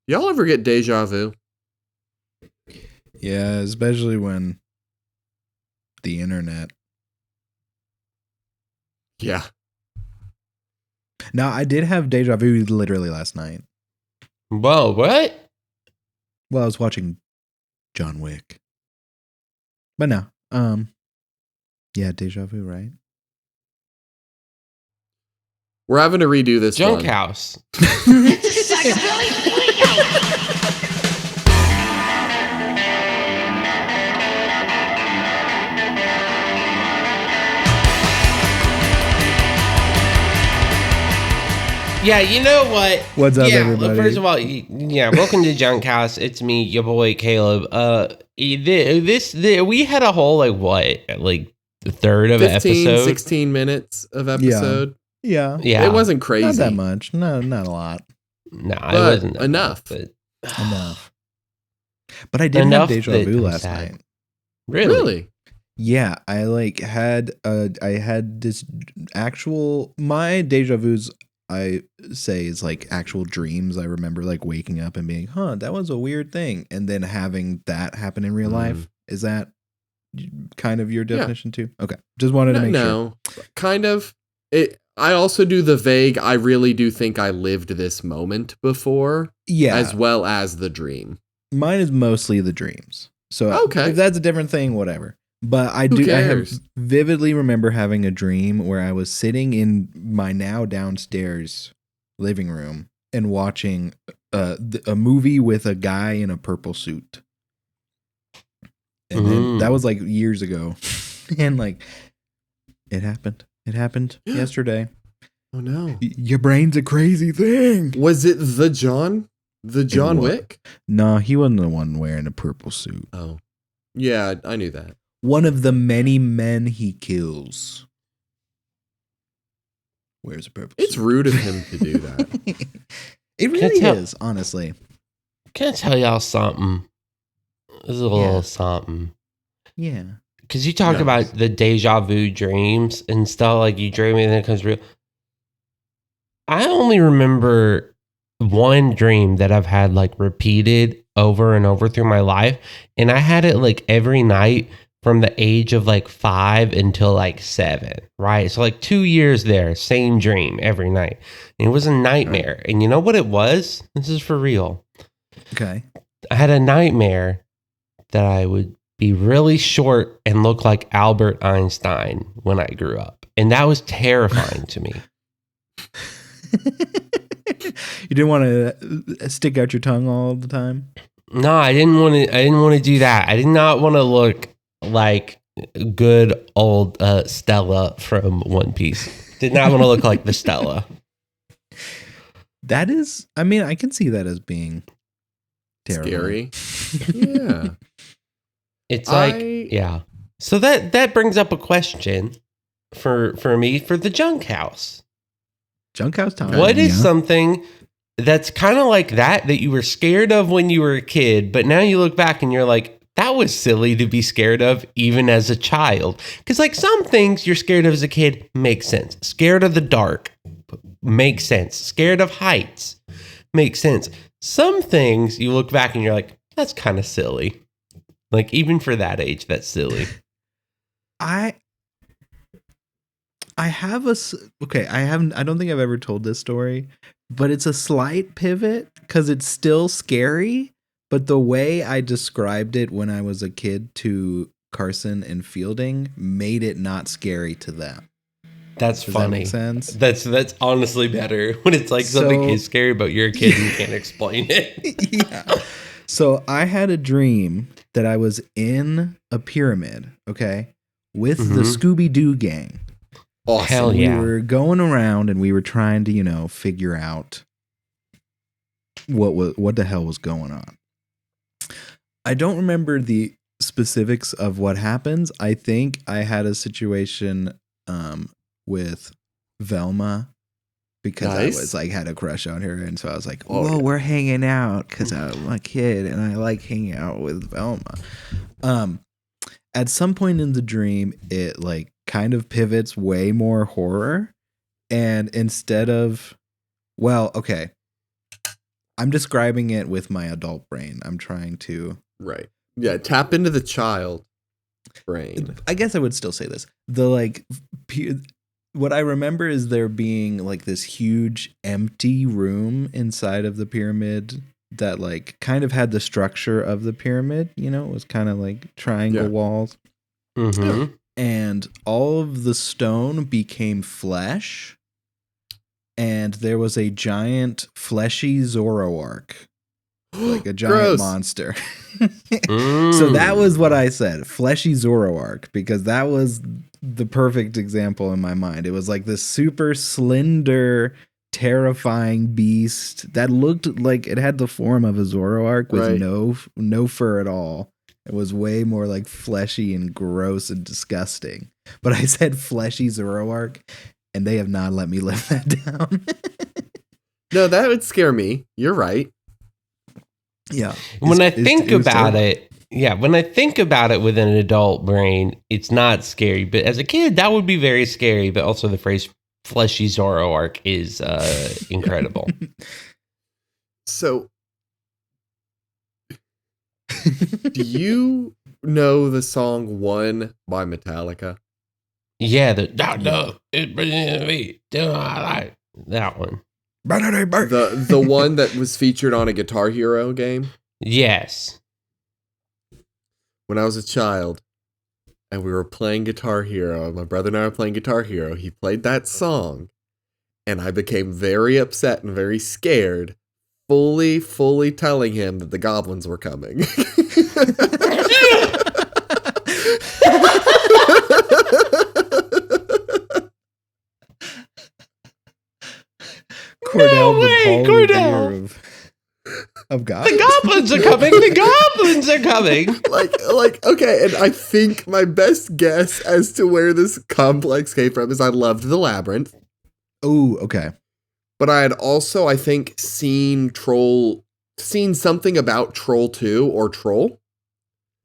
Y'all ever get deja vu? Yeah, especially when the internet. Yeah. Now, I did have deja vu literally last night. Whoa, what? Well, I was watching John Wick. But no, yeah, deja vu, right? We're having to redo this Junk one. house. Yeah, you know what? What's up, everybody? First of all, welcome to Junk House. It's me, your boy Caleb. We had a whole a third of an 15, episode. 16 minutes of episode. Yeah. Yeah, It wasn't crazy. Not that much. No, not a lot. No, it But wasn't that enough. much, but Enough. But I did Enough have deja that vu I'm last sad. night. really? Yeah, I had this actual my deja vu's I say is like actual dreams. I remember like waking up and being, that was a weird thing. And then having that happen in real life. Is that kind of your definition too? Okay. Just wanted to make sure. No, kind of. I also do the vague, I really do think I lived this moment before. Yeah. As well as the dream. Mine is mostly the dreams. So Okay. if that's a different thing, whatever. But I have vividly remember having a dream where I was sitting in my now downstairs living room and watching a movie with a guy in a purple suit. And then that was like years ago. And like it happened. It happened yesterday. Oh no. Your brain's a crazy thing. Was it the John Wick? No, he wasn't the one wearing a purple suit. Oh. Yeah, I knew that. One of the many men he kills wears a purple It's suit. rude of him to do that. It really is, honestly. Can I tell y'all something? This is a little something. Yeah. Because you talk about the deja vu dreams and stuff, like you dream and then it comes real. I only remember one dream that I've had like repeated over and over through my life. And I had it like every night from the age of like 5 until like 7, right? So like 2 years there, same dream every night. And it was a nightmare. And you know what it was? This is for real. Okay. I had a nightmare that I would be really short and look like Albert Einstein when I grew up. And that was terrifying to me. You didn't want to stick out your tongue all the time? No, I didn't want to do that. I did not want to look like good old Stella from One Piece. Did not want to look like the Stella. That is, I mean, I can see that as being terrible. Scary. Yeah. It's yeah. So that brings up a question for me for the Junk House. Junk House time. What is something that's kind of like that you were scared of when you were a kid, but now you look back and you're like, that was silly to be scared of even as a child? Because like some things you're scared of as a kid makes sense. Scared of the dark makes sense. Scared of heights makes sense. Some things you look back and you're like, that's kind of silly. Like even for that age, that's silly. I have I don't think I've ever told this story, but it's a slight pivot because it's still scary. But the way I described it when I was a kid to Carson and Fielding made it not scary to them. That's Does funny. That make sense? That's honestly better when it's like something is scary, but you're a kid and you can't explain it. Yeah. So I had a dream that I was in a pyramid, okay, with the Scooby-Doo gang. Awesome. Hell yeah. We were going around and we were trying to, figure out what the hell was going on. I don't remember the specifics of what happens. I think I had a situation with Velma because I was like had a crush on her, and so I was like, "Oh, we're hanging out because I'm a kid and I like hanging out with Velma." At some point in the dream, it like kind of pivots way more horror, and instead of, well, okay. I'm describing it with my adult brain. I'm trying to. Right. Yeah. Tap into the child brain. I guess I would still say this. The like, what I remember is there being like this huge empty room inside of the pyramid that like kind of had the structure of the pyramid. You know, it was kind of like triangle walls. Mm-hmm. And all of the stone became flesh. And there was a giant fleshy Zoroark. Like a giant monster. So that was what I said. Fleshy Zoroark. Because that was the perfect example in my mind. It was like this super slender, terrifying beast that looked like it had the form of a Zoroark with no fur at all. It was way more like fleshy and gross and disgusting. But I said fleshy Zoroark, and they have not let me live that down. No, that would scare me. You're right. Yeah. When I think about it with an adult brain, it's not scary. But as a kid, that would be very scary. But also the phrase fleshy Zoroark is incredible. So, do you know the song One by Metallica? Yeah, that one. The one that was featured on a Guitar Hero game? Yes. When I was a child and we were playing Guitar Hero, my brother and I were playing Guitar Hero, he played that song, and I became very upset and very scared, fully telling him that the goblins were coming. Cordell of God. The goblins are coming. The goblins are coming. Like, okay, and I think my best guess as to where this complex came from is I loved the Labyrinth. Oh, okay. But I had also, I think, seen something about Troll 2 or Troll.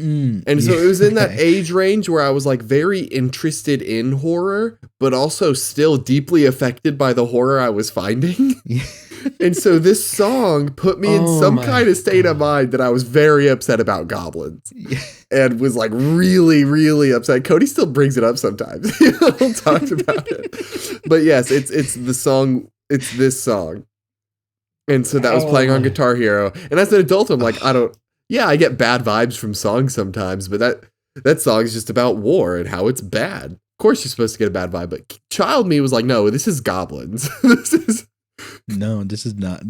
And so it was in that age range where I was like very interested in horror, but also still deeply affected by the horror I was finding. And so this song put me in some kind of state of mind that I was very upset about goblins. And was like really upset. Cody still brings it up sometimes. He'll talk about it. But yes, it's the song. It's this song. And so that was playing on Guitar Hero. And as an adult, I'm like, I get bad vibes from songs sometimes, but that song is just about war and how it's bad. Of course you're supposed to get a bad vibe, but child me was like, no, this is goblins. No, this is not.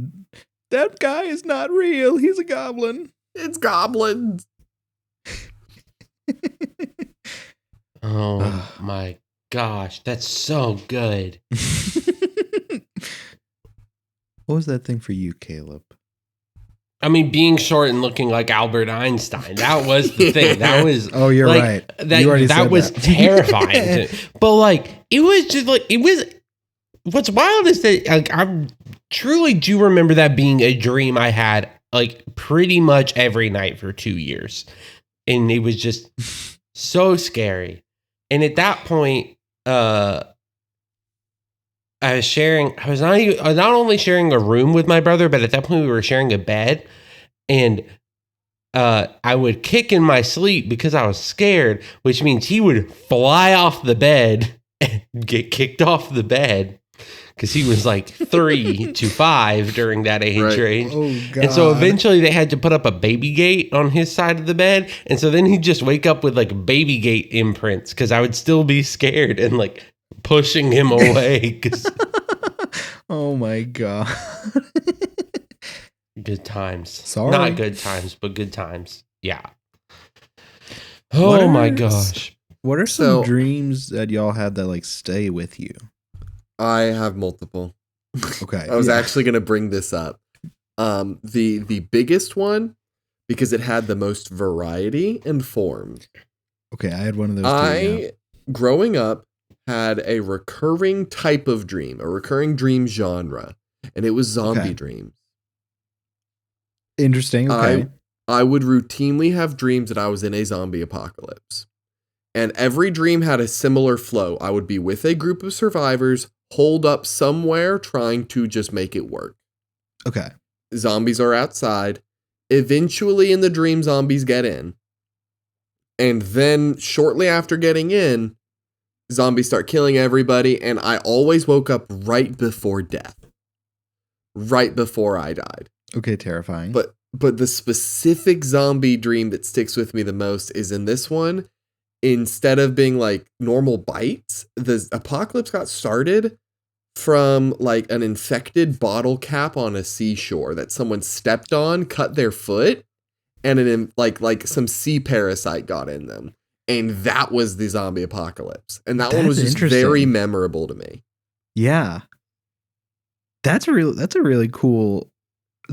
That guy is not real. He's a goblin. It's goblins. Oh my gosh, that's so good. What was that thing for you, Caleb? I mean, being short and looking like Albert Einstein. That was the thing. That was. Oh, you're like, right. That was terrifying. But like, it was just like it was. What's wild is that like, I truly do remember that being a dream I had like pretty much every night for 2 years, and it was just so scary. And at that point, I was not only sharing a room with my brother, but at that point we were sharing a bed, and I would kick in my sleep because I was scared, which means he would fly off the bed and get kicked off the bed because he was like 3 to 5 during that age range. Oh, God. And so eventually they had to put up a baby gate on his side of the bed. And so then he'd just wake up with like baby gate imprints because I would still be scared and like pushing him away. Oh my God. Good times. Sorry. Not good times, but good times. Yeah. Oh my gosh. What are some dreams that y'all had that like stay with you? I have multiple. Okay. I was actually going to bring this up. The biggest one, because it had the most variety and form. Okay, I had one of those too. Growing up, had a recurring type of dream, a recurring dream genre, and it was zombie dreams. Interesting. Okay. I would routinely have dreams that I was in a zombie apocalypse. And every dream had a similar flow. I would be with a group of survivors, holed up somewhere, trying to just make it work. Okay. Zombies are outside. Eventually in the dream, zombies get in. And then shortly after getting in, zombies start killing everybody. And I always woke up right before death. Right before I died. Okay, terrifying. But the specific zombie dream that sticks with me the most is in this one. Instead of being like normal bites, the apocalypse got started from like an infected bottle cap on a seashore that someone stepped on, cut their foot, and like some sea parasite got in them. And that was the zombie apocalypse. And that one was just very memorable to me. Yeah. That's a really cool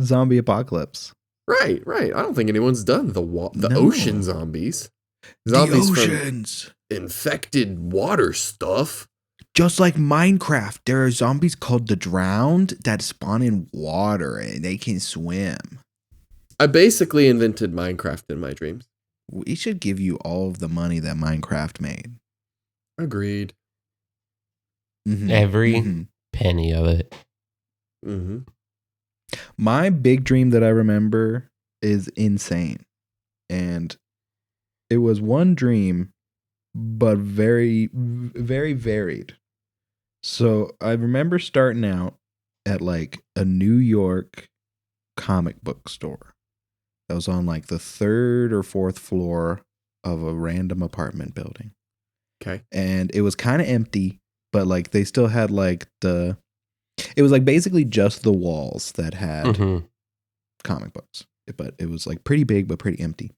zombie apocalypse. Right. I don't think anyone's done the ocean zombies. Zombies the oceans. From infected water stuff. Just like Minecraft, there are zombies called the Drowned that spawn in water and they can swim. I basically invented Minecraft in my dreams. We should give you all of the money that Minecraft made. Agreed. Mm-hmm. Every penny of it. Mm-hmm. My big dream that I remember is insane. And it was one dream, but very, very varied. So I remember starting out at like a New York comic book store that was on like the 3rd or 4th floor of a random apartment building. Okay. And it was kind of empty, but like they still had like it was like basically just the walls that had comic books, but it was like pretty big, but pretty empty.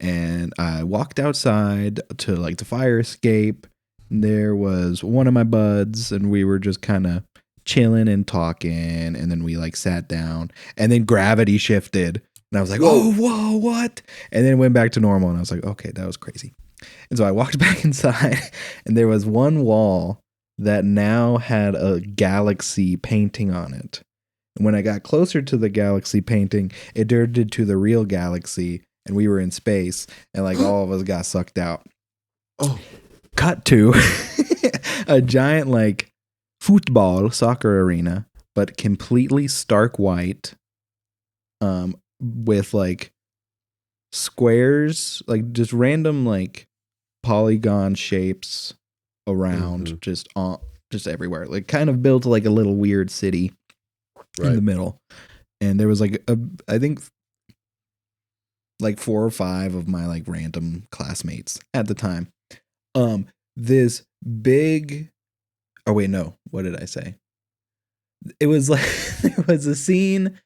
And I walked outside to like the fire escape. There was one of my buds and we were just kind of chilling and talking. And then we like sat down and then gravity shifted. And I was like, whoa, what? And then it went back to normal. And I was like, okay, that was crazy. And so I walked back inside and there was one wall that now had a galaxy painting on it. And when I got closer to the galaxy painting, it turned into the real galaxy. And we were in space, and like all of us got sucked out. Oh, cut to a giant like soccer arena, but completely stark white, with like squares, like just random like polygon shapes around, just everywhere, like kind of built like a little weird city in the middle. And there was like I think like 4 or 5 of my like random classmates at the time. This big, what did I say? It was like, there was a scene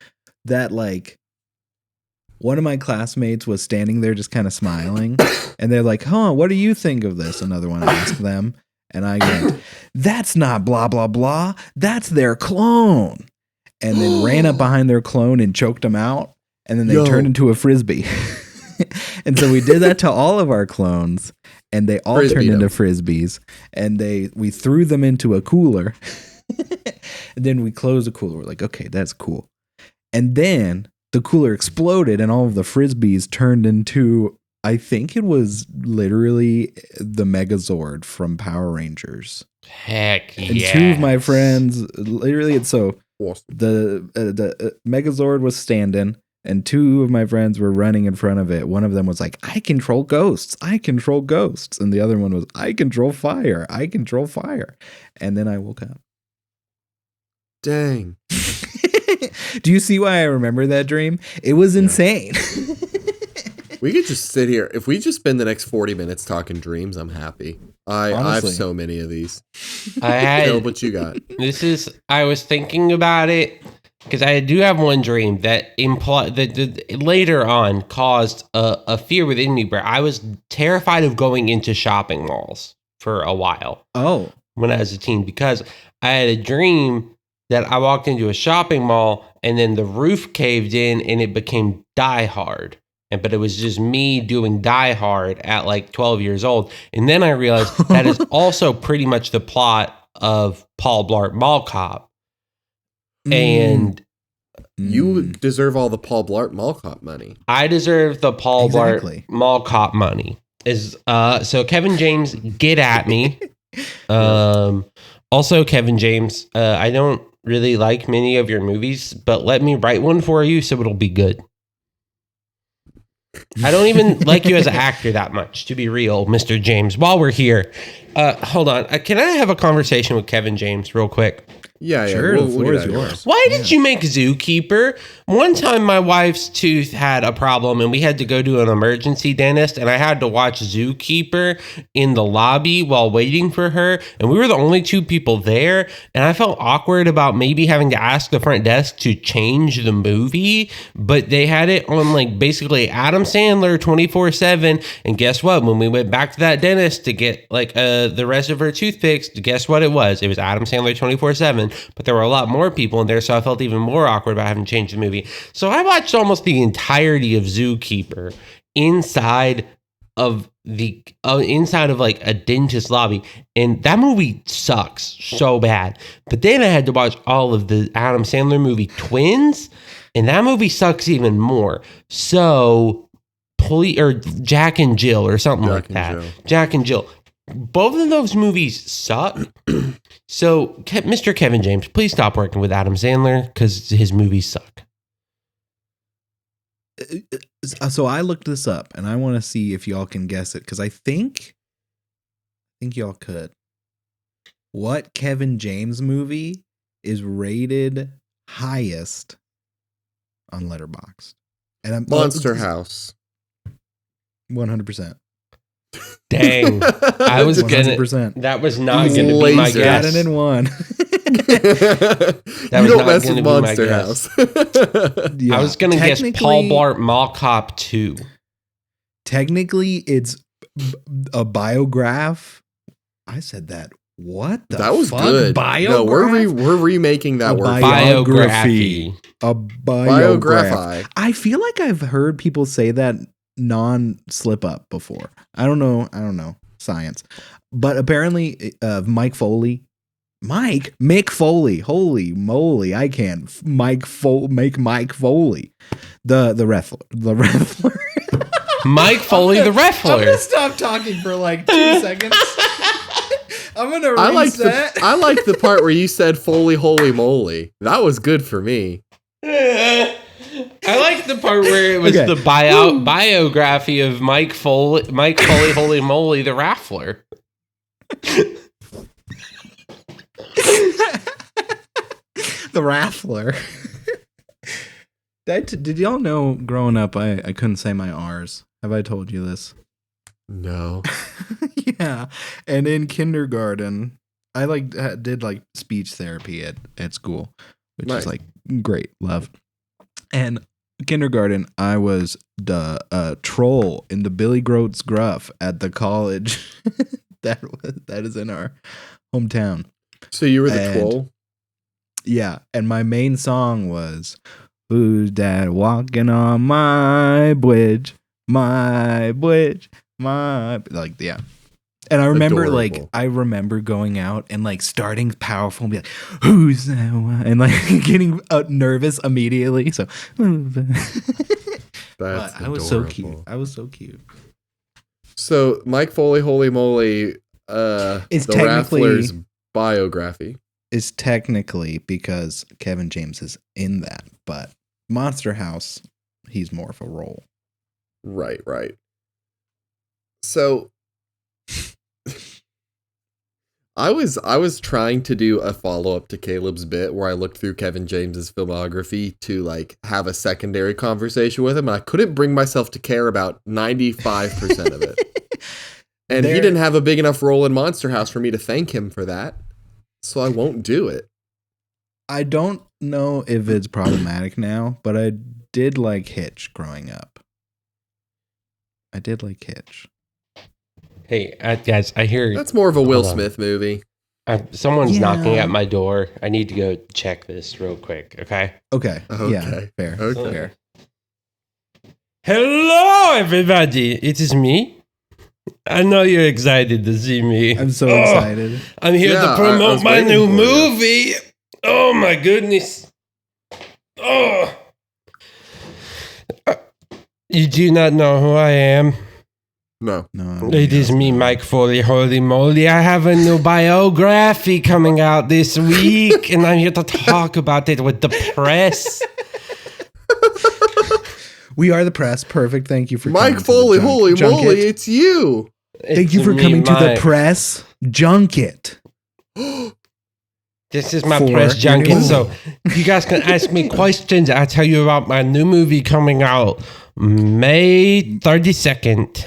that like one of my classmates was standing there just kind of smiling and they're like, what do you think of this? Another one asked them. And I went, that's not blah, blah, blah. That's their clone. And then ran up behind their clone and choked them out. And then they turned into a frisbee. And so we did that to all of our clones. And they all turned into frisbees. And we threw them into a cooler. And then we closed the cooler. We're like, okay, that's cool. And then the cooler exploded and all of the frisbees turned into, I think it was literally the Megazord from Power Rangers. Heck yeah. And 2 of my friends, literally, so the Megazord was standing and 2 of my friends were running in front of it. One of them was like, I control ghosts. And the other one was, I control fire. And then I woke up. Dang. Do you see why I remember that dream? It was insane. We could just sit here. If we just spend the next 40 minutes talking dreams, I'm happy. I have so many of these. Caleb, what you got? I was thinking about it because I do have one dream that later on caused a fear within me where I was terrified of going into shopping malls for a while. Oh. When I was a teen, because I had a dream that I walked into a shopping mall and then the roof caved in and it became Die Hard. But it was just me doing Die Hard at like 12 years old. And then I realized that is also pretty much the plot of Paul Blart Mall Cop. And you deserve all the Paul Blart Mall Cop money. I deserve the Paul Blart Mall Cop money. So Kevin James, get at me. Also, Kevin James, I don't really like many of your movies, but let me write one for you so it'll be good. I don't even like you as an actor that much, to be real, Mr. James. While we're here, hold on. Can I have a conversation with Kevin James real quick? Yeah, sure. We'll The floor is yours. Why did you make Zookeeper? One time my wife's tooth had a problem and we had to go to an emergency dentist and I had to watch Zookeeper in the lobby while waiting for her. And we were the only two people there. And I felt awkward about maybe having to ask the front desk to change the movie. But they had it on like basically Adam Sandler 24/7. And guess what? When we went back to that dentist to get like the rest of her tooth fixed, guess what it was? It was Adam Sandler 24/7. But there were a lot more people in there, so I felt even more awkward about having to change the movie. So I watched almost the entirety of Zookeeper inside of like a dentist lobby, and that movie sucks so bad. But then I had to watch all of the Adam Sandler movie Twins, and that movie sucks even more. So Jack and Jill or something like that. Jack and Jill. Both of those movies suck. So, Mr. Kevin James, please stop working with Adam Sandler because his movies suck. So I looked this up, and I want to see if y'all can guess it because I think y'all could. What Kevin James movie is rated highest on Letterboxd? And I'm Monster House. 100%. Dang, I was 100%. That was not going to be my guess. Got it in one. You don't mess with Monster House. Yeah. I was going to guess Paul Blart Mall Cop 2. Technically, it's a biograph. I said that. What the That was fuck? good. Biograph? No, we're remaking that word. Biography. A biograph. Biography. I feel like I've heard people say that non-slip up before. I don't know science, but apparently Mick Foley, holy moly, I can't Mike Foley, the wrestler. Mike Foley, the wrestler. I'm gonna stop talking for like 2 seconds. I'm gonna reset. I like the part where you said Foley, holy moly. That was good for me. I like the part where it was the biography of Mike Foley, holy moly, the raffler. The raffler. Did y'all know growing up I couldn't say my R's? Have I told you this? No. Yeah. And in kindergarten, I did speech therapy at school, which is great, love. And kindergarten, I was the troll in the Billy Groat's Gruff at the college that is in our hometown. So you were the troll? Yeah, and my main song was "Who's That Walking on My Bridge, My Bridge, My..." Yeah. And I remember Adorable. going out and starting powerful and be like, "Who's that one?" And getting nervous immediately. So That's I was so cute. I was so cute. So Mike Foley, holy moly, it's the Raffler's biography. Is technically because Kevin James is in that, but Monster House, he's more of a role. Right. So I was trying to do a follow-up to Caleb's bit where I looked through Kevin James's filmography to have a secondary conversation with him, and I couldn't bring myself to care about 95% of it. And he didn't have a big enough role in Monster House for me to thank him for that. So I won't do it. I don't know if it's problematic now, but I did like Hitch growing up. I did like Hitch. Hey, guys, I hear... That's more of a Will Smith movie. Someone's knocking at my door. I need to go check this real quick, okay? Okay. Yeah, fair. Okay. Fair. Hello, everybody. It is me. I know you're excited to see me. I'm so excited. I'm here to promote my new movie. Oh, my goodness. Oh. You do not know who I am. No. It is me, Mike Foley. Holy moly, I have a new biography coming out this week, and I'm here to talk about it with the press. We are the press. Perfect. Thank you for Mike coming Foley, to the holy junket. moly, it's you. Thank you for coming to the press junket. This is my For press your new junket, movie. so you guys can ask me questions. I'll tell you about my new movie coming out May 32nd.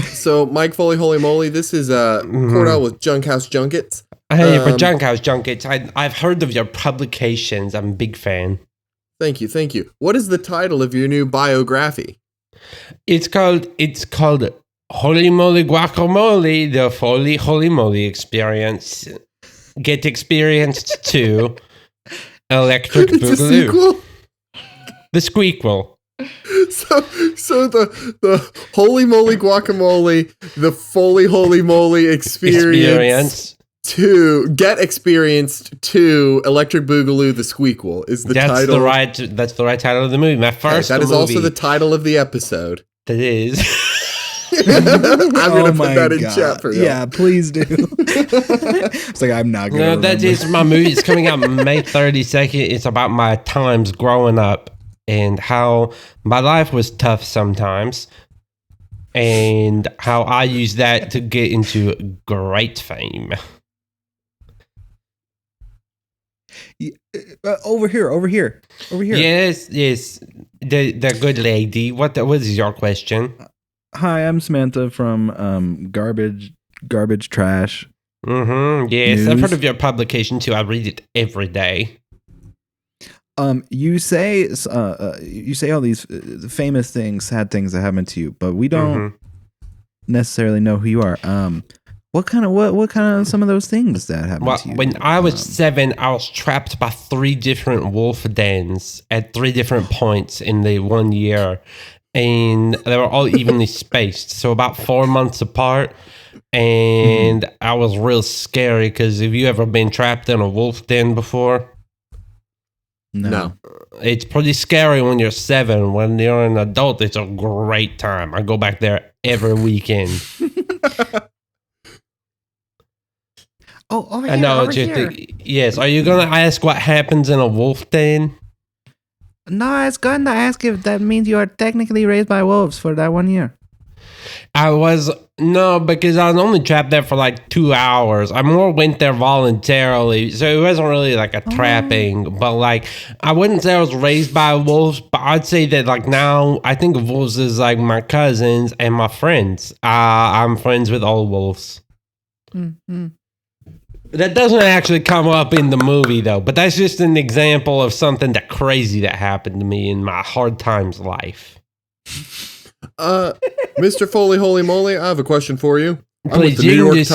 So, Mike Foley, holy moly, this is Cordell with Junkhouse Junkets. Hey, for Junkhouse Junkets, I've heard of your publications. I'm a big fan. Thank you. What is the title of your new biography? It's called Holy Moly Guacamole, the Foley Holy Moly Experience. Get experienced to Electric It's a Boogaloo. sequel? The squeakquel. So the Holy Moly Guacamole, the Foley Holy Moly experience. To get experienced to Electric Boogaloo the Squeakquel is the title. That's the right title of the movie. My first that is movie. also the title of the episode. That is. I'm gonna put that in chat for you. Yeah, please do. It's like I'm not gonna. No, that is my movie. It's coming out May 32nd. It's about my times growing up and how my life was tough sometimes, and how I used that to get into great fame. Over here. Yes. The good lady. What is your question? Hi, I'm Samantha from Garbage Trash. Mm-hmm. Yes, News. I've heard of your publication too. I read it every day. You say all these famous things, sad things that happened to you, but we don't necessarily know who you are. What kind of some of those things that happened to you? When I was 7, I was trapped by 3 different wolf dens at 3 different points in the 1 year, and they were all evenly spaced, so about 4 months apart. And I was real scary because have you ever been trapped in a wolf den before? No. It's pretty scary when you're 7. When you're an adult, it's a great time. I go back there every weekend. Over I know. Yes. Are you gonna ask what happens in a wolf den? No, I was going to ask if that means you are technically raised by wolves for that 1 year. Because I was only trapped there for like 2 hours. I more went there voluntarily, so it wasn't really like a trapping. But like, I wouldn't say I was raised by wolves, but I'd say that like now I think of wolves as like my cousins and my friends. I'm friends with all wolves. Mm-hmm. That doesn't actually come up in the movie though, but that's just an example of something crazy that happened to me in my hard times life. Mr. Foley, holy moly, I have a question for you. Please, you can just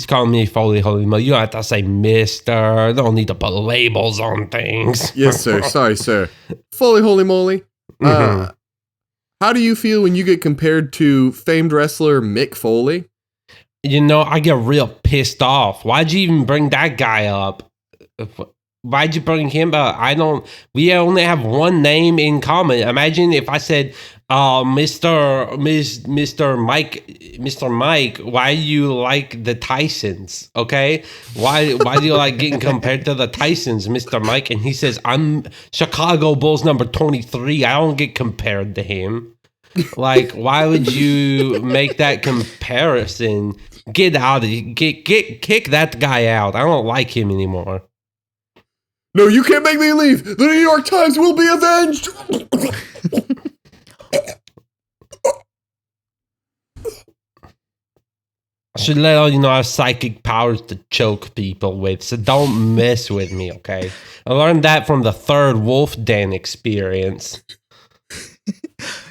call me Foley, holy moly. You don't have to say Mister. Don't need to put labels on things. Yes, sir. Sorry, sir. Foley, holy moly. How do you feel when you get compared to famed wrestler Mick Foley? You know, I get real pissed off. Why'd you even bring that guy up? Why'd you bring him up? We only have one name in common. Imagine if I said, Mr. Mike, why do you like the Tysons? Okay. Why do you like getting compared to the Tysons, Mr. Mike? And he says, I'm Chicago Bulls number 23. I don't get compared to him. Like, why would you make that comparison? Get out of here. Kick that guy out. I don't like him anymore. No, you can't make me leave. The New York Times will be avenged. I should let all you know I have psychic powers to choke people with, so don't mess with me, okay? I learned that from the 3rd Wolf Den experience.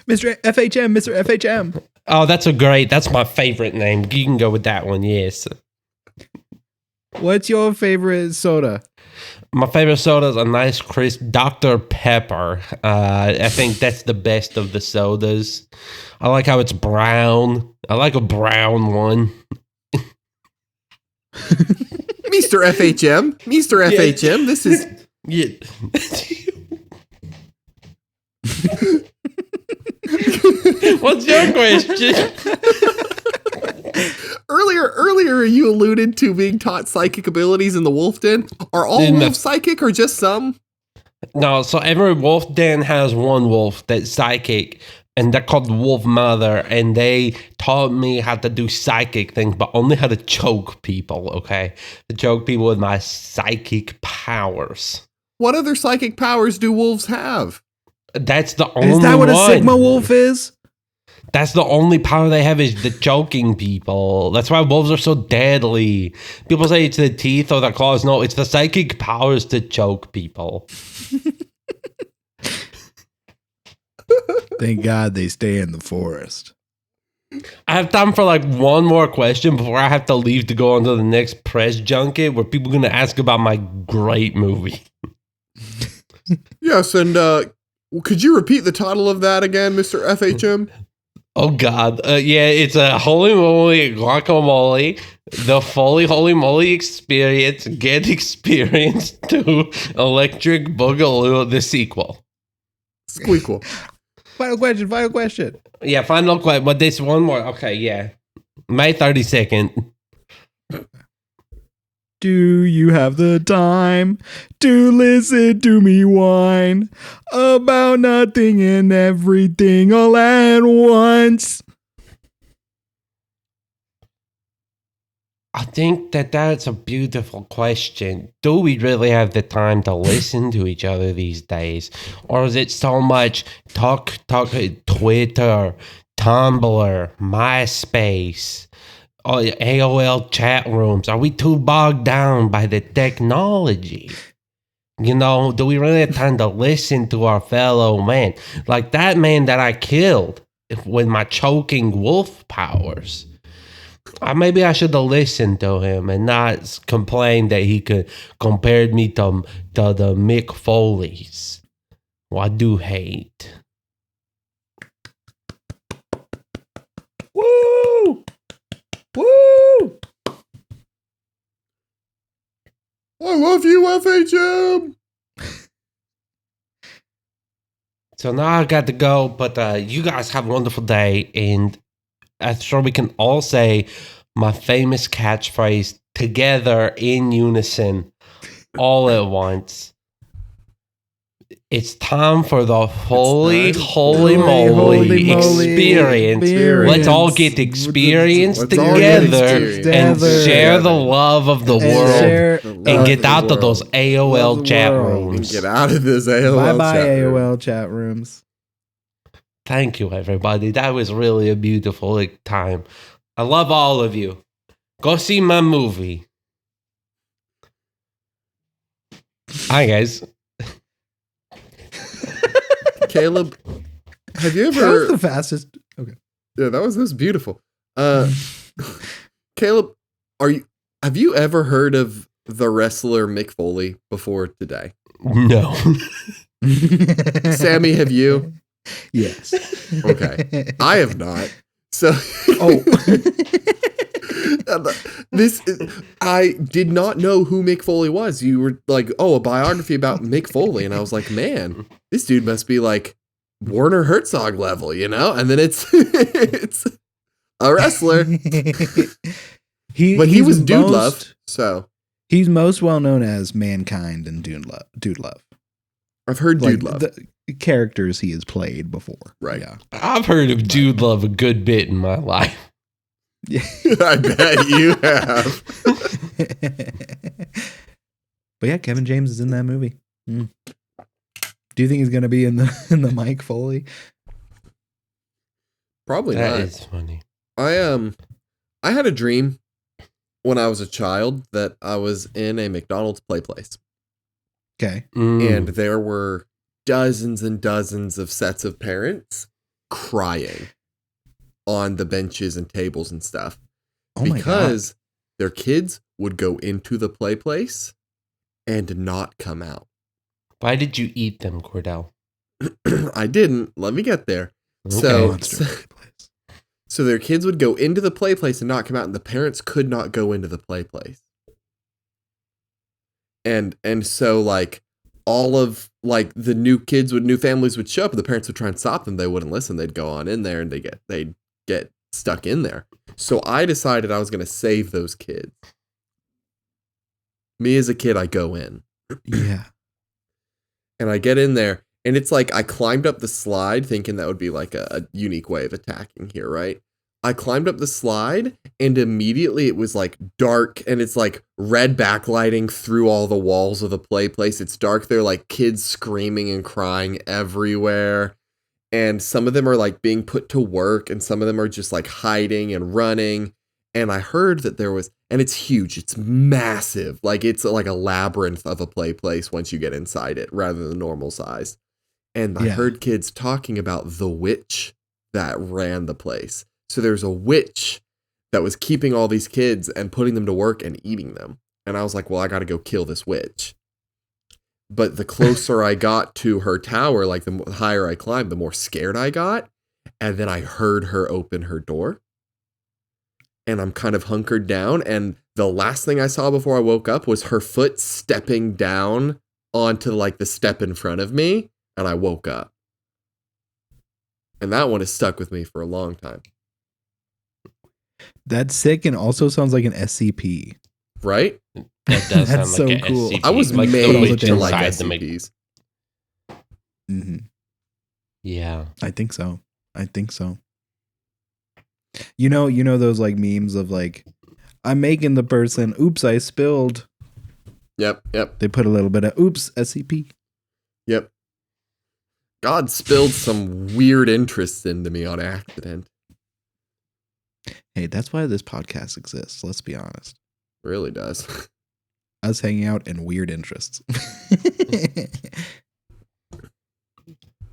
Mr. FHM. Oh, that's my favorite name. You can go with that one, yes. What's your favorite soda? My favorite soda is a nice crisp Dr. Pepper. I think that's the best of the sodas. I like how it's brown. I like a brown one. Mr. FHM, this is... What's your question? Earlier, you alluded to being taught psychic abilities in the wolf den. Are all wolves psychic or just some? No, so every wolf den has one wolf that's psychic, and they're called Wolf Mother, and they taught me how to do psychic things, but only how to choke people, okay? To choke people with my psychic powers. What other psychic powers do wolves have? That's the only one. Is that what a Sigma wolf is? That's the only power they have is the choking people. That's why wolves are so deadly. People say it's the teeth or the claws. No, it's the psychic powers to choke people. Thank God they stay in the forest. I have time for like one more question before I have to leave to go on to the next press junket where people are going to ask about my great movie. Yes, and could you repeat the title of that again, Mr. FHM? Oh, God. Yeah, it's a Holy Moly Guacamole, the Foley Holy Moly experience, get experience to Electric Boogaloo, the sequel. Squeakle. Final question. Yeah, final question, but this one more. Okay, yeah. May 32nd. Do you have the time to listen to me whine about nothing and everything all at once? I think that's a beautiful question. Do we really have the time to listen to each other these days? Or is it so much talk, Twitter, Tumblr, MySpace, AOL chat rooms? Are we too bogged down by the technology? You know, do we really have time to listen to our fellow man? Like that man that I killed with my choking wolf powers. Maybe I should have listened to him and not complain that he compared me to the Mick Foleys. Well, I do hate. Woo! Woo! I love you, FHM! So now I got to go, but you guys have a wonderful day, and I'm sure we can all say my famous catchphrase together in unison, all at once. It's time for the Holy Moly experience. Let's all get experience together and share the love of the world and get out of those AOL chat rooms. Get out of this AOL Bye-bye, chat room. AOL chat rooms. Thank you, everybody. That was really a beautiful time. I love all of you. Go see my movie. Hi, guys. Caleb, have you ever... That was the fastest. Okay. Yeah, that was beautiful. Caleb, have you ever heard of the wrestler Mick Foley before today? No. Sammy, have you? Yes. Okay. I have not. So I did not know who Mick Foley was. You were like, a biography about Mick Foley. And I was like, man, this dude must be like Werner Herzog level, you know? And then it's a wrestler. But he was Dude Love. So he's most well known as Mankind and Dude Love. I've heard Dude Love. The characters he has played before. Right. Yeah. I've heard of Dude Love a good bit in my life. Yeah. I bet you have. But yeah, Kevin James is in that movie. Do you think he's going to be in the Mike Foley? Probably not. That is funny. I had a dream when I was a child that I was in a McDonald's play place. Okay. And there were dozens and dozens of sets of parents crying on the benches and tables and stuff because their kids would go into the play place and not come out. Why did you eat them, Cordell? I didn't. Let me get there. Okay. So their kids would go into the play place and not come out, and the parents could not go into the play place. And so like all of like the new families would show up, and the parents would try and stop them. They wouldn't listen. They'd go on in there, and they'd get stuck in there. So I decided I was going to save those kids. Me as a kid, I go in. Yeah. And I get in there, and it's like I climbed up the slide thinking that would be like a unique way of attacking here, right? I climbed up the slide, and immediately it was like dark, and it's like red backlighting through all the walls of the play place. It's dark. There are like kids screaming and crying everywhere. And some of them are like being put to work, and some of them are just like hiding and running. And I heard that there was, and it's huge. It's massive. Like it's like a labyrinth of a play place once you get inside it rather than normal size. And I heard kids talking about the witch that ran the place. So there's a witch that was keeping all these kids and putting them to work and eating them. And I was like, well, I got to go kill this witch. But the closer I got to her tower, like the higher I climbed, the more scared I got. And then I heard her open her door. And I'm kind of hunkered down. And the last thing I saw before I woke up was her foot stepping down onto like the step in front of me. And I woke up. And that one has stuck with me for a long time. That's sick, and also sounds like an SCP. Right? That does sound so like cool. SCP. I was like made to like inside SCPs. Mm-hmm. Yeah. I think so. You know those like memes of like, I'm making the person, oops, I spilled. Yep. They put a little bit of oops, SCP. Yep. God spilled some weird interest into me on accident. Hey, that's why this podcast exists. Let's be honest. Really does. Us hanging out and weird interests.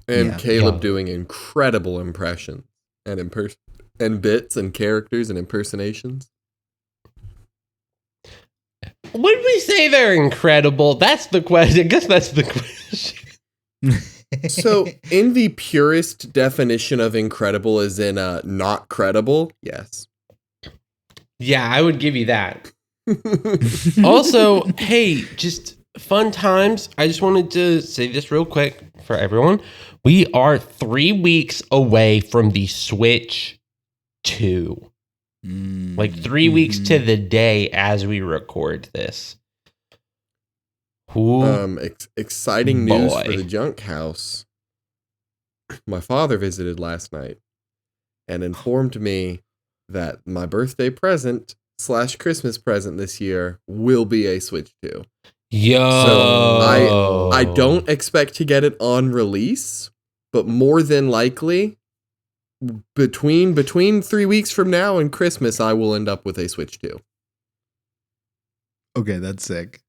And Caleb doing incredible impressions and and bits and characters and impersonations. Would we say they're incredible? That's the question. I guess that's the question. So, in the purest definition of incredible, as in not credible, yes. Yeah, I would give you that. Also, hey, just fun times. I just wanted to say this real quick for everyone. We are 3 weeks away from the Switch 2. Like 3 weeks to the day as we record this. Exciting news for the junk house. My father visited last night and informed me that my birthday present / Christmas present this year will be a Switch 2. Yo. So I don't expect to get it on release, but more than likely between 3 weeks from now and Christmas, I will end up with a Switch 2. Okay, that's sick.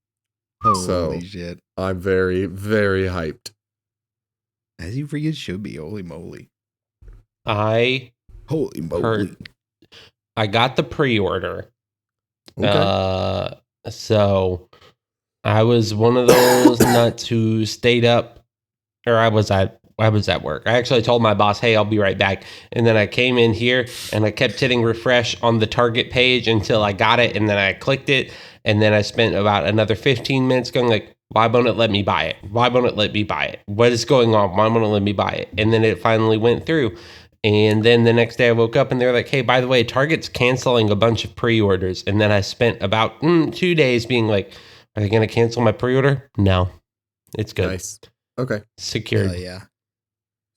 Holy shit. I'm very, very hyped. As you freaking should be. Holy moly. I got the pre-order. Okay. So I was one of those nuts who stayed up, or I was at work. I actually told my boss, hey, I'll be right back. And then I came in here and I kept hitting refresh on the Target page until I got it. And then I clicked it. And then I spent about another 15 minutes going like, why won't it let me buy it? Why won't it let me buy it? What is going on? Why won't it let me buy it? And then it finally went through. And then the next day I woke up and they're like, hey, by the way, Target's canceling a bunch of pre-orders. And then I spent about 2 days being like, are they going to cancel my pre-order? No, it's good. Nice. Okay. Secured. Yeah.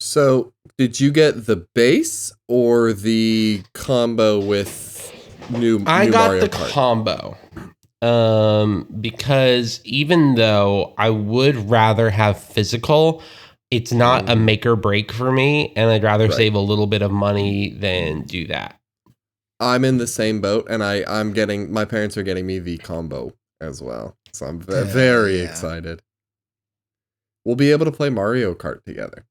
So did you get the base or the combo with new I got Mario the Kart? combo. Because even though I would rather have physical, it's not a make or break for me, and I'd rather save a little bit of money than do that. I'm in the same boat, and my parents are getting me the combo as well. So I'm very excited. We'll be able to play Mario Kart together.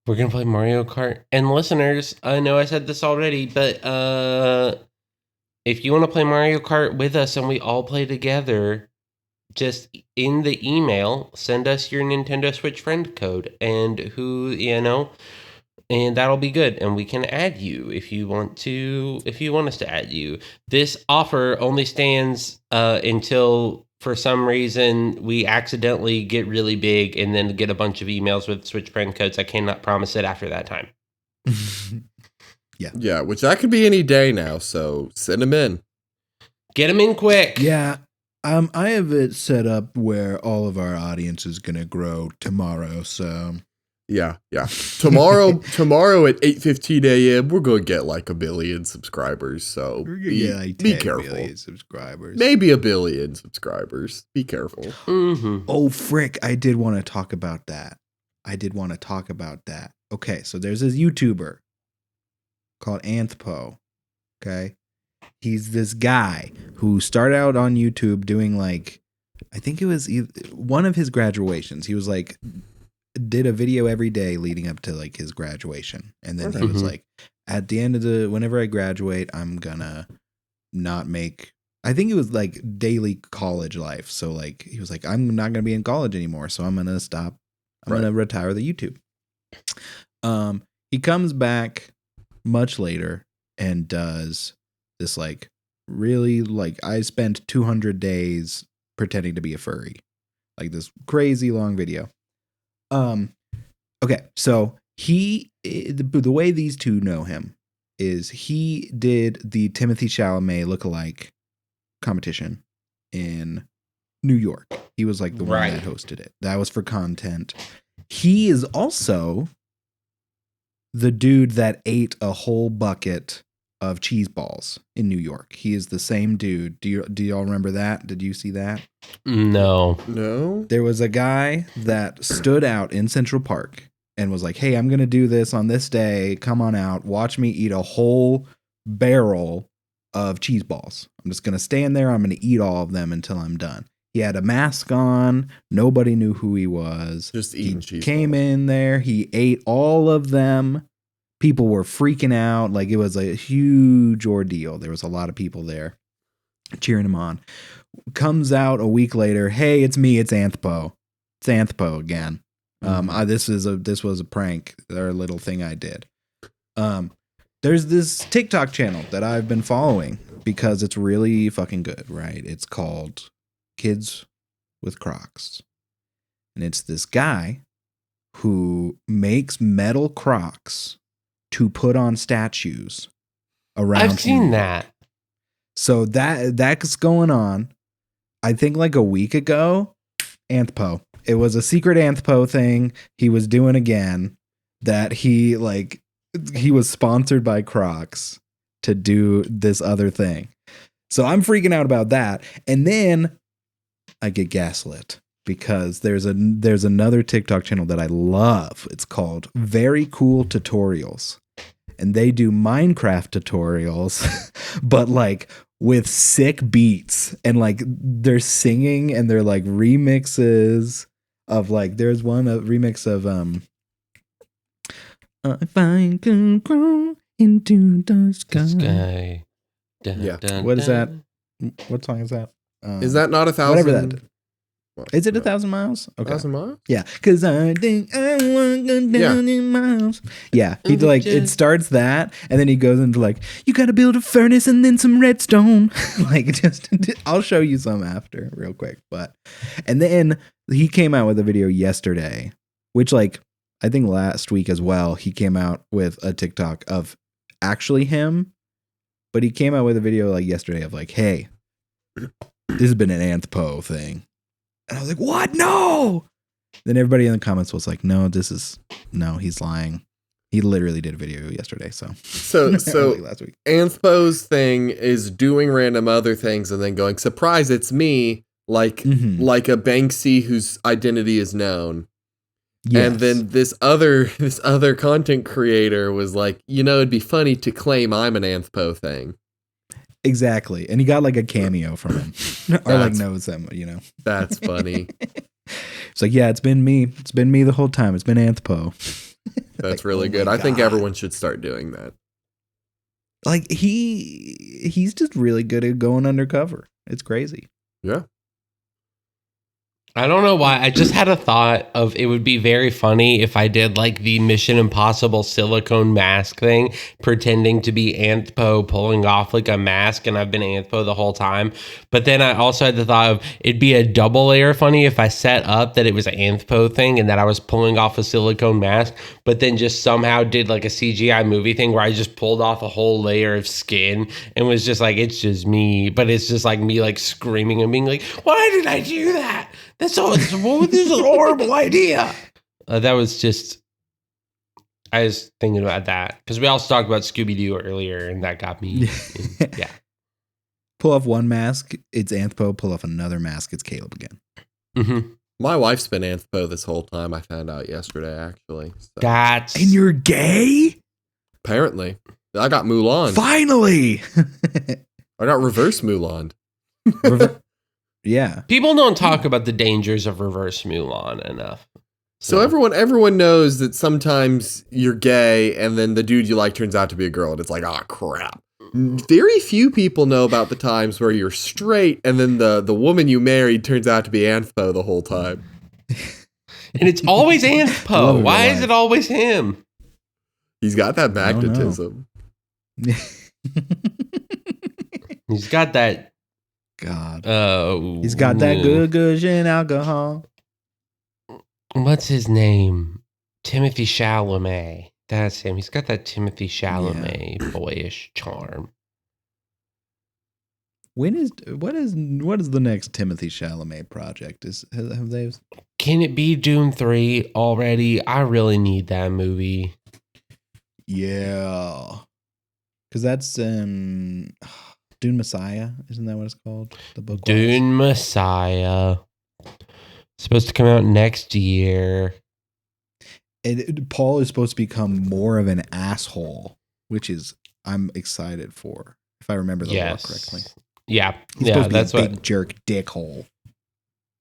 We're going to play Mario Kart. And listeners, I know I said this already, but if you want to play Mario Kart with us and we all play together, just in the email, send us your Nintendo Switch friend code and and that'll be good. And we can add you if you want us to add you. This offer only stands until for some reason we accidentally get really big and then get a bunch of emails with switch friend codes, I cannot promise it after that time. Yeah, which that could be any day now, so send them in. Get them in quick. Yeah. I have it set up where all of our audience is going to grow tomorrow, so... Yeah. Tomorrow at 8:15 a.m., we're going to get like 1 billion subscribers, so be careful. Billion subscribers. Maybe 1 billion subscribers. Be careful. Mm-hmm. Oh, frick. I did want to talk about that. Okay, so there's this YouTuber called Anthpo. Okay. He's this guy who started out on YouTube doing like, I think it was one of his graduations. He was like, did a video every day leading up to like his graduation. And then he was like, at the end of whenever I graduate, I'm gonna not make, I think it was like daily college life. So like, he was like, I'm not gonna be in college anymore. So I'm gonna stop. I'm gonna retire the YouTube. He comes back much later and does this like really like, I spent 200 days pretending to be a furry, like this crazy long video. Okay, so the way these two know him is he did the Timothée Chalamet lookalike competition in New York. He was like the one that hosted it. That was for content. He is also the dude that ate a whole bucket of cheese balls in New York. He is the same dude. Do y'all remember that? Did you see that? No. There was a guy that stood out in Central Park and was like, hey, I'm going to do this on this day. Come on out. Watch me eat a whole barrel of cheese balls. I'm just going to stand there. I'm going to eat all of them until I'm done. He had a mask on. Nobody knew who he was. Just eating cheese balls. Came in there. He ate all of them. People were freaking out. Like it was a huge ordeal. There was a lot of people there cheering him on. Comes out a week later. Hey, it's me. It's Anthpo. It's Anthpo again. This was a prank or a little thing I did. There's this TikTok channel that I've been following because it's really fucking good, right? It's called Kids with Crocs. And it's this guy who makes metal Crocs to put on statues around. I've seen that. So that's going on. I think like a week ago, Anthpo. It was a secret Anthpo thing he was doing again that he was sponsored by Crocs to do this other thing. So I'm freaking out about that. And then I get gaslit because there's another TikTok channel that I love. It's called Very Cool Tutorials. And they do Minecraft tutorials, but like with sick beats and like they're singing and they're like remixes of like, there's one a remix of if I could grow into the sky. Yeah. What is that? What song is that? Is that not 1,000? Whatever that. Is it 1,000 miles? Okay. 1,000 miles? Yeah, because I think I want to go down in miles. Yeah, he like it starts that, and then he goes into like, you got to build a furnace and then some redstone. Like just, I'll show you some after real quick. And then he came out with a video yesterday, which like I think last week as well, he came out with a TikTok of actually him, but he came out with a video like yesterday of like, hey, this has been an Anthpo thing. And I was like, what? No. Then everybody in the comments was like, no, he's lying. He literally did a video yesterday. So last week. Anthpo's thing is doing random other things and then going, surprise, it's me. Like a Banksy whose identity is known. Yes. And then this other content creator was like, it'd be funny to claim I'm an Anthpo thing. Exactly. And he got like a cameo from him. Or like knows him, That's funny. It's like, yeah, it's been me. It's been me the whole time. It's been Anthpo. That's like, really good. I think everyone should start doing that. Like he's just really good at going undercover. It's crazy. Yeah. I don't know why. I just had a thought of it would be very funny if I did like the Mission Impossible silicone mask thing, pretending to be Anthpo, pulling off like a mask, and I've been Anthpo the whole time. But then I also had the thought of it'd be a double layer funny if I set up that it was an Anthpo thing and that I was pulling off a silicone mask, but then just somehow did like a CGI movie thing where I just pulled off a whole layer of skin and was just like, it's just me. But it's just like me like screaming and being like, why did I do that? This is a horrible idea. That was just, I was thinking about that because we also talked about Scooby-Doo earlier and that got me. Yeah. Pull off one mask, it's Anthpo. Pull off another mask, it's Caleb again. Mm-hmm. My wife's been Anthpo this whole time. I found out yesterday, actually. So. That's. And you're gay? Apparently. I got Mulan. Finally! I got reverse Mulan. Yeah. People don't talk about the dangers of reverse Mulan enough. So everyone knows that sometimes you're gay and then the dude you like turns out to be a girl and it's like, oh crap. Very few people know about the times where you're straight and then the woman you married turns out to be Anthpo the whole time. And it's always Anthpo. Why is it always him? He's got that magnetism. He's got that. God. He's got that good gin alcohol. What's his name? Timothy Chalamet. That's him. He's got that Timothy Chalamet boyish charm. What is the next Timothy Chalamet project? Have they? Can it be Dune 3 already? I really need that movie. Yeah. Because that's Dune Messiah, isn't that what it's called? The book. Dune Messiah. Supposed to come out next year. Paul is supposed to become more of an asshole, which is I'm excited for. If I remember the lore correctly. Yeah, he's supposed to be a big jerk dickhole.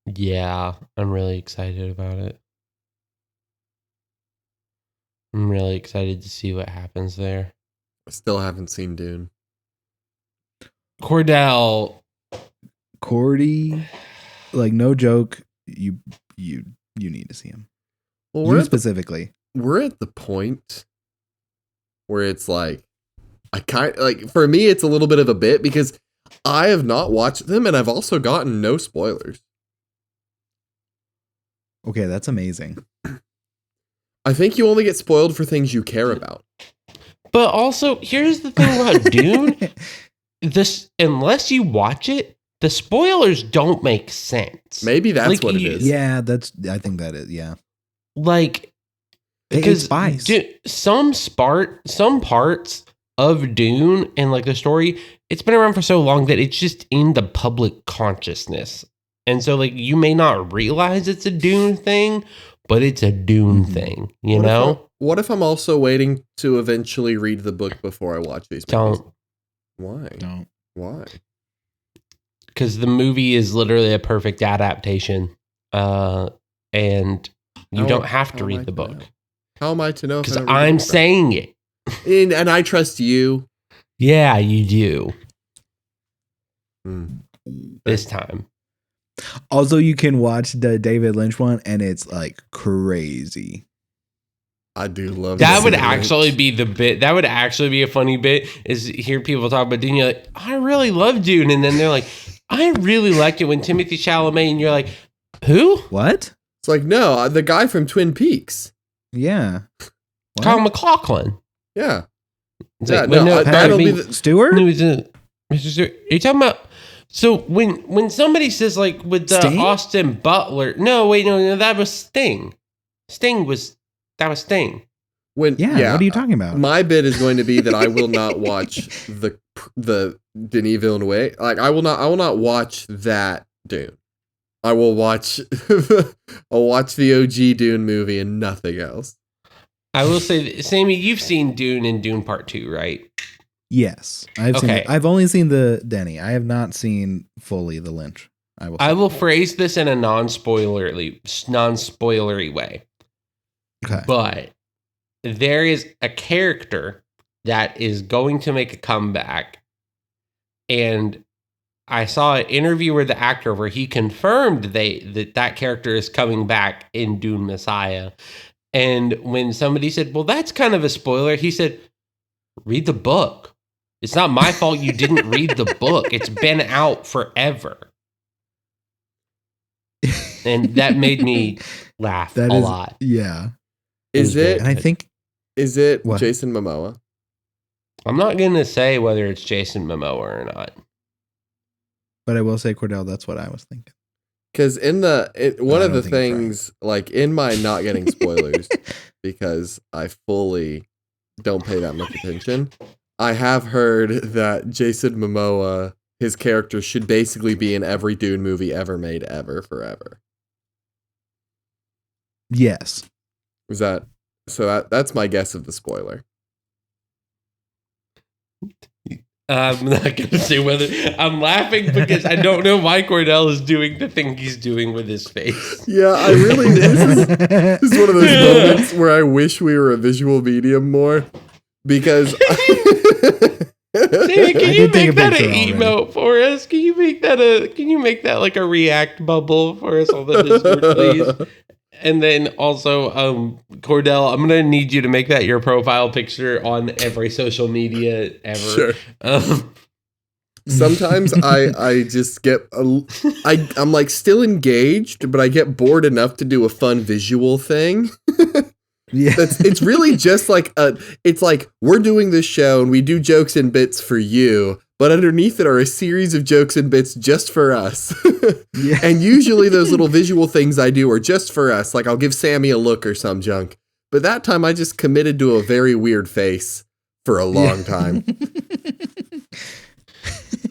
Yeah, I'm really excited about it. I'm really excited to see what happens there. I still haven't seen Dune. Cordy, like no joke, you need to see him. Well, we're at the point where it's like for me it's a little bit of a bit because I have not watched them and I've also gotten no spoilers. Okay, that's amazing. I think you only get spoiled for things you care about. But also, here's the thing about Dune. Unless you watch it, the spoilers don't make sense. Maybe that's what it is. Yeah, I think that is, yeah. Like, because some parts of Dune and like the story, it's been around for so long that it's just in the public consciousness. And so like you may not realize it's a Dune thing, but it's a Dune thing, you know? What if I'm also waiting to eventually read the book before I watch these movies? Why? Don't. Why? Because the movie is literally a perfect adaptation. And you don't have to read the book. How am I to know? Because I'm saying it. And I trust you. Yeah, you do. This time. Also, you can watch the David Lynch one, and it's like crazy. I do love that. Would actually be the bit. That would actually be a funny bit. Is hear people talk about Dune. You're like, I really love Dune, and then they're like, I really like it when Timothy Chalamet, and you're like, who? What? It's like, no, the guy from Twin Peaks. Yeah. Kyle MacLachlan. Yeah. Like, that'll be Stewart? Are you talking about? So when somebody says like with Austin Butler, no, that was Sting. That was Sting. What are you talking about? My bit is going to be that I will not watch the Denis Villeneuve. Like I will not watch that Dune. I will watch I'll watch the OG Dune movie and nothing else. I will say, Sammy, you've seen Dune and Dune Part 2, right? Yes. I've only seen the Denny. I have not seen Foley the Lynch. I will phrase this in a non-spoilery way. Okay. But there is a character that is going to make a comeback, and I saw an interview with the actor where he confirmed that character is coming back in Dune Messiah. And when somebody said, well, that's kind of a spoiler, he said, read the book. It's not my fault you didn't read the book. It's been out forever. And that made me laugh a lot. Yeah. Is it? And I think. Is it what? Jason Momoa? I'm not going to say whether it's Jason Momoa or not. But I will say, Cordell, that's what I was thinking. Because one of the things, like in my not getting spoilers, because I fully don't pay that much attention, I have heard that Jason Momoa, his character should basically be in every Dune movie ever made, ever, forever. Yes. Is that so? That's my guess of the spoiler. I'm not going to say whether I'm laughing because I don't know why Cordell is doing the thing he's doing with his face. Yeah, I really. This is one of those moments where I wish we were a visual medium more because. David, can you make that an emote for us? Can you make that like a react bubble for us on the Discord, please? And then also, Cordell, I'm going to need you to make that your profile picture on every social media ever. Sure. Sometimes I just get, I'm like still engaged, but I get bored enough to do a fun visual thing. Yeah. It's really just like, it's like we're doing this show and we do jokes and bits for you. But underneath it are a series of jokes and bits just for us. Yeah. And usually those little visual things I do are just for us. Like I'll give Sammy a look or some junk. But that time I just committed to a very weird face for a long time.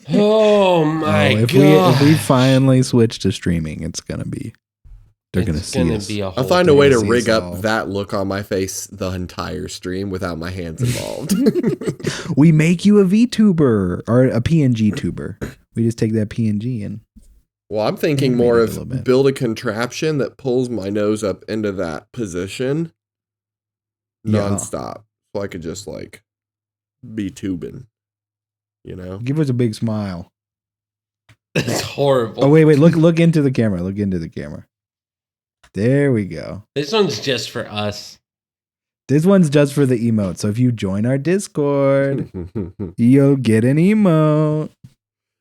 Oh my God. If we finally switch to streaming, it's going to be... They're going to see us. I'll find a way to rig up that look on my face the entire stream without my hands involved. We make you a VTuber or a PNG tuber. We just take that PNG and... Well, I'm thinking more of build a contraption that pulls my nose up into that position nonstop. So I could just like be tubing, you know? Give us a big smile. That's horrible. Oh, wait. Look into the camera. Look into the camera. There we go. This one's just for us. This one's just for the emote. So if you join our Discord, you'll get an emote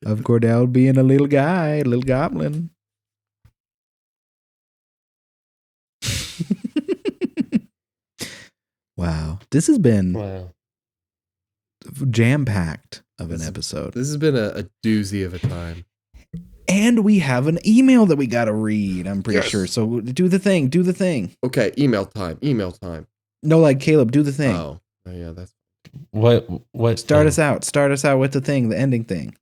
of Cordell being a little guy, a little goblin. Wow. This has been jam-packed of an episode. This has been a doozy of a time. And we have an email that we got to read, I'm pretty sure. So do the thing. Okay, email time. No, like Caleb, do the thing. Oh yeah, that's... What Start us out with the thing, the ending thing.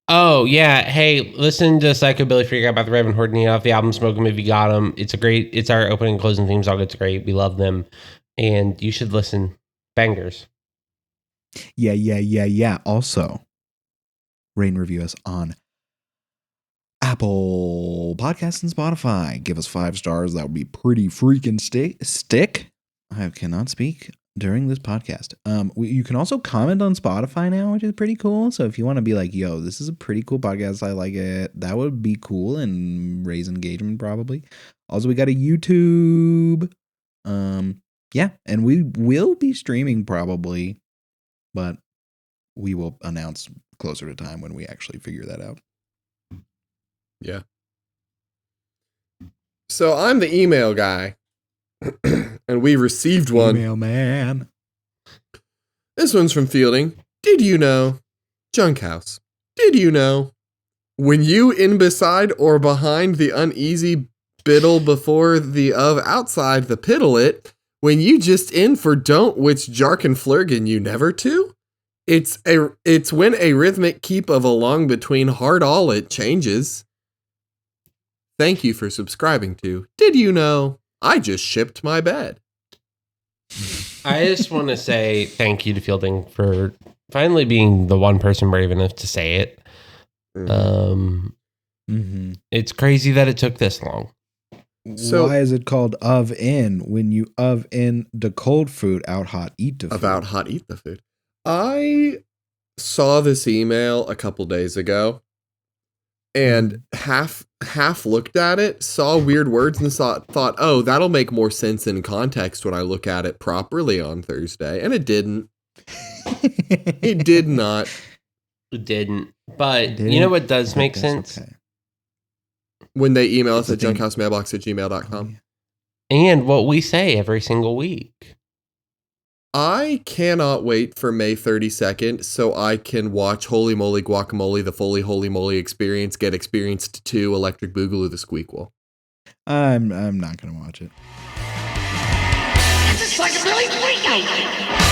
Oh, yeah. Hey, listen to Psychobilly Freak Out about the Raven Horde off the album Smoke 'em If You Got 'em. It's our opening and closing theme song. It's great. We love them. And you should listen. Bangers. Yeah. Also, rate and review us on Apple Podcasts and Spotify. Give us 5 stars. That would be pretty freaking stick. I cannot speak during this podcast. You can also comment on Spotify now, which is pretty cool. So if you want to be like, yo, this is a pretty cool podcast, I like it, that would be cool and raise engagement probably. Also, we got a YouTube. Yeah, and we will be streaming probably, but we will announce closer to time when we actually figure that out. Yeah. So I'm the email guy, and we received one. Email man. This one's from Fielding. Did you know? Junk House. Did you know? When you in beside or behind the uneasy biddle before the of outside the piddle it, when you just in for don't which jarkin flirgin you never to? It's when a rhythmic keep of a long between hard all it changes. Thank you for subscribing to Did You Know? I just shipped my bed. I just want to say thank you to Fielding for finally being the one person brave enough to say it. It's crazy that it took this long. So why is it called of in when you of in the cold food out hot eat the food? About hot eat the food. I saw this email a couple days ago and half looked at it, saw weird words, and thought, oh, that'll make more sense in context when I look at it properly on Thursday. And it didn't. It did not. It didn't. But you know what does make sense? Okay. When they email us at junkhousemmailbox@gmail.com. And what we say every single week. I cannot wait for May 32nd so I can watch Holy Moly Guacamole, the Foley Holy Moly experience, get experienced to Electric Boogaloo, the Squeakquel. I'm not going to watch it. It's a psychobilly freakout!